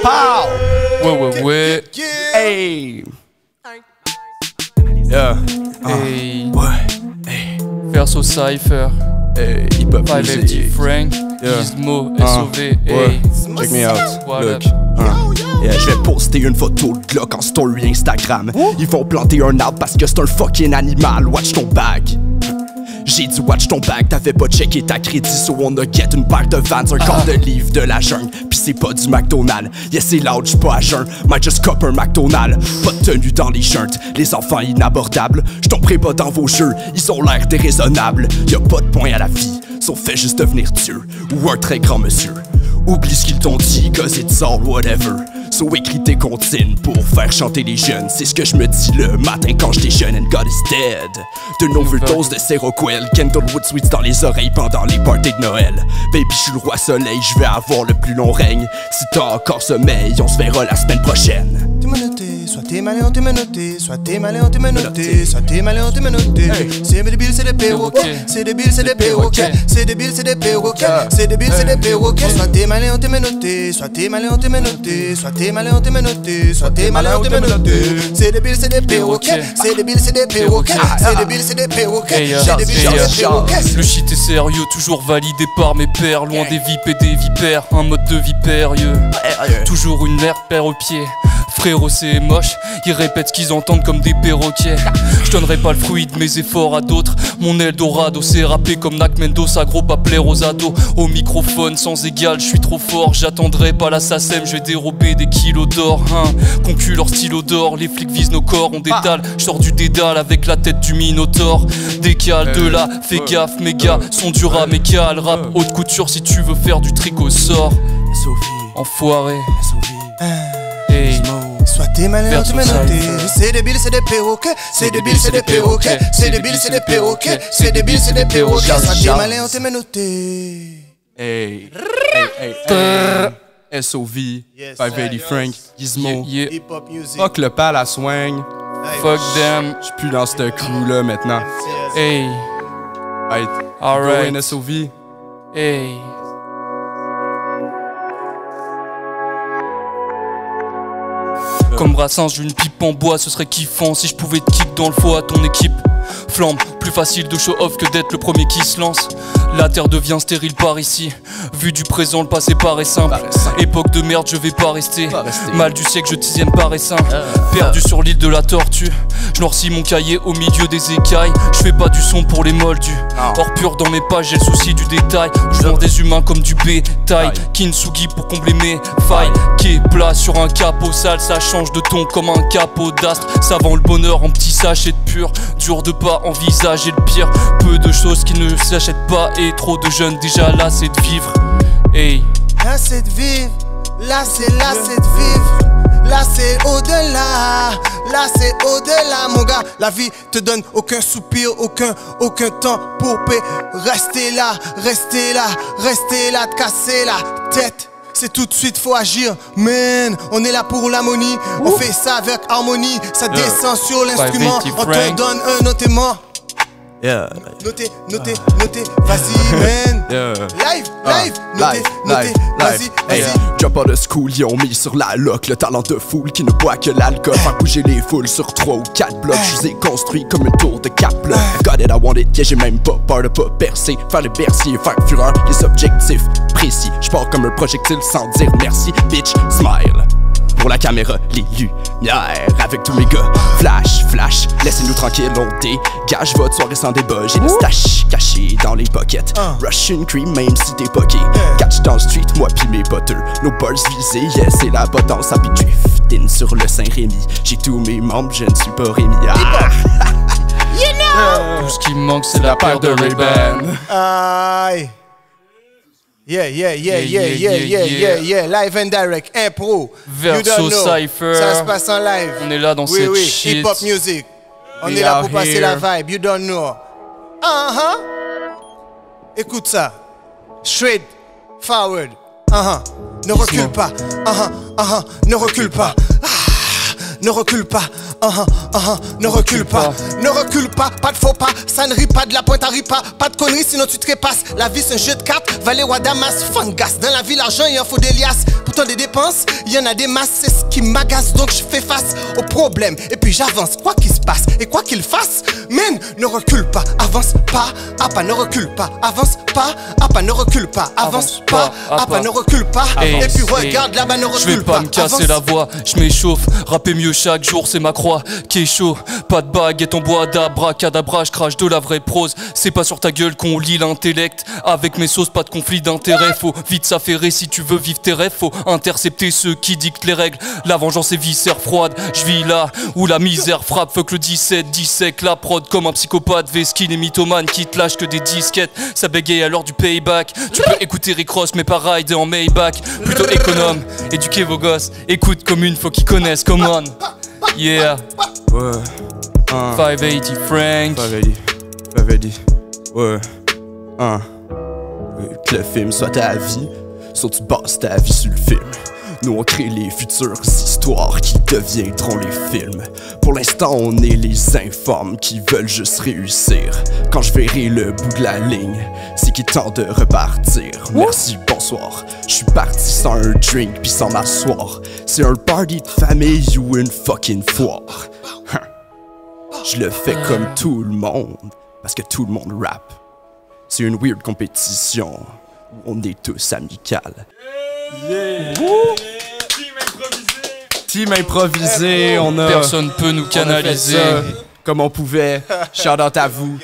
Pow! Ouais. Hey! Yeah. Hey. Ouais. Hey. Verso Cypher. Hey. Hip-hop 5FT music. Frank. Yeah. Gizmo. SOV. Hey. Ouais. Check me out. What Look. up? Yeah, je vais poster une photo de Glock en story Instagram. Ils vont planter un arbre parce que c'est un fucking animal. Watch ton bag. J'ai dit watch ton bag, t'avais pas checké ta crédit. So on a get une paire de Vans, un quart de livre de la jungle. Pis c'est pas du McDonald's. Yeah c'est loud, j'suis pas à jeun. Might just cop un McDonald's. Pas de tenue dans les shirts. Les enfants inabordables. J'tomberai pas dans vos jeux. Ils ont l'air déraisonnables. Y'a pas de point à la vie. Sauf fait juste devenir Dieu. Ou un très grand monsieur. Oublie ce qu'ils t'ont dit, cause it's all whatever. So écris tes comptines pour faire chanter les jeunes. C'est ce que je me dis le matin quand j'étais jeune. And God is dead. De overdose de Seroquel. Candlewood Sweets dans les oreilles pendant les parties de Noël. Baby j'suis le roi soleil, je vais avoir le plus long règne. Si t'as encore sommeil, on se verra la semaine prochaine. T'es menotté, soit t'es malin, t'es menotté, soit t'es malin, t'es menotté, soit t'es malin, t'es menotté. C'est débile, c'est des perroquets, c'est débile, c'est des perroquets, c'est débile, c'est des perroquets, c'est débile, c'est des perroquets. Soit t'es malin, t'es menotté, soit t'es malin, t'es menotté, soit t'es malin, t'es menotté, soit t'es malin, t'es menotté. C'est débile, c'est des perroquets, c'est débile, c'est des perroquets, c'est débile, c'est des perroquets, c'est débile, c'est des perroquets. Le shit est sérieux, toujours validé par mes pairs. Loin des vipes et des vipères, un mode de vie périlleux. Toujours une merde paire aux pieds. Frérot c'est moche, ils répètent ce qu'ils entendent comme des perroquets. Je donnerai pas le fruit de mes efforts à d'autres. Mon Eldorado c'est rappé comme Nak Mendoza, gros pas plaire aux ados. Au microphone sans égal, je suis trop fort. J'attendrai pas la SACEM, je vais dérober des kilos d'or hein. Concu leur stylo d'or, les flics visent nos corps, on détale. Je sors du dédale avec la tête du Minotaure. Décale de là, fais gaffe mes gars, sont durs à mécal. Rap haute couture si tu veux faire du tricot sort. Enfoiré. Hey. Soit t'es malin, t'es menotté. C'est débile, c'est des perroquets. C'est débile, c'est des perroquets. C'est débile, c'est des perroquets. C'est débile, c'est des perroquets. Soit t'es malin, t'es menotté. Hey. SOV, 580 Frank, Gizmo. Hip-hop music. Fuck le pal à swing. Fuck them. J'suis plus dans ce crew là maintenant. Hey. Right. Alright. Go in SOV. Hey. Comme Brassens, j'ai une pipe en bois, ce serait kiffant si je pouvais te kick dans le foie à ton équipe. Flambe, plus facile de show off que d'être le premier qui se lance. La terre devient stérile par ici. Vu du présent, le passé paraît simple. Époque de merde, je vais pas rester. Mal du siècle, je dixième paraît simple. Perdu sur l'île de la tortue. Je noircis mon cahier au milieu des écailles. Je fais pas du son pour les moldus. Or pur dans mes pages, j'ai le souci du détail. Je vends des humains comme du bétail. Kintsugi pour combler mes failles. Qui est plat sur un capot sale, ça change de ton comme un capot d'astre. Ça vend le bonheur en petits sachets de pur. Dur de pas envisager le pire. Peu de choses qui ne s'achètent pas. Et trop de jeunes déjà lassés de vivre. Hey. Là c'est de vivre. Là c'est de vivre. Là c'est au-delà. Là c'est au-delà mon gars. La vie te donne aucun soupir, aucun temps pour paix. Restez là, te casser la tête. C'est tout de suite, faut agir, man. On est là pour l'harmonie, on fait ça avec harmonie. Ça descend sur l'instrument, on te donne un notement. Yeah. Notez, vas-y, man. Live, notez, vas-y. Drop out of school, ils ont mis sur la loc le talent de foule qui ne boit que l'alcool. Faire bouger les foules sur 3 ou 4 blocs. Je vous ai construit comme une tour de 4 blocs. I got it, I want it, yeah, j'ai même pas peur de pas percer. Faire les berciers, faire fureur, les objectifs précis. J'pars comme un projectile sans dire merci, bitch, smile. Pour la caméra, les lumières avec tous mes gars. Flash, laissez-nous tranquille, on dégage votre soirée sans débat. J'ai le stash caché dans les pockets. Russian cream, même si t'es poqué. Catch dans le street, moi pis mes potters. Nos bars visés, yeah, c'est la potence. Happy drifting sur le Saint-Rémy. J'ai tous mes membres, je ne suis pas Rémi. You know. Tout ce qui me manque, c'est la paire de Ray-Ban. Aïe. Yeah. Live and direct, impro. Verso Cypher. Ça se passe en live. On est là dans cette shit. Hip-hop music. On est là pour passer la vibe. You don't know. Écoute ça. Straight forward. Ne recule pas. Ne recule pas. Ne recule pas. Ne recule pas, ne recule pas, pas de faux pas. Ça ne rit pas, de la pointe à rit pas. Pas de conneries sinon tu te trépasses. La vie c'est un jeu de cartes, valet ou Damas, fangas. Dans la vie l'argent il en faut des liasses. Pourtant des dépenses, il y en a des masses. C'est ce qui m'agace donc je fais face au problème. Et puis j'avance, quoi qu'il se passe et quoi qu'il fasse. Man, ne recule pas, avance pas, à pas, ne recule pas, avance pas, à pas, ne recule pas, avance pas, à pas, ne recule pas. Et puis regarde là-bas, ne recule pas. Je vais pas me casser la voix, je m'échauffe. Rapper mieux chaque jour, c'est ma croix qui est chaud. Pas de baguette en bois d'abracadabra, je crache de la vraie prose. C'est pas sur ta gueule qu'on lit l'intellect. Avec mes sauces, pas de conflit d'intérêt. Faut vite s'affairer si tu veux vivre tes rêves. Faut intercepter ceux qui dictent les règles. La vengeance est viscère froide. Je vis là où la misère frappe. Fuck le 17, dissèque la prod comme un psychopathe. Veskin et mythomane qui te lâche que des disquettes. Ça bégaye à l'heure du payback. Tu peux écouter Rick Ross mais pas rider en Maybach. Plutôt économe, éduquez vos gosses. Écoute comme une, faut qu'ils connaissent, come on. Yeah. Ouais. 580 Frank. 580. Ouais. Que le film soit ta vie, soit tu bases ta vie sur le film. Nous on crée les futures histoires qui deviendront les films. Pour l'instant on est les informes qui veulent juste réussir. Quand je verrai le bout de la ligne, c'est qu'il est temps de repartir. Merci, bonsoir. Je suis parti sans un drink puis sans m'asseoir. C'est un party de famille ou une fucking foire. Je le fais comme tout le monde, parce que tout le monde rappe. C'est une weird compétition où on est tous amicales. Team improvisé, on a... Personne peut nous canaliser. Comme on pouvait. Shout out à vous.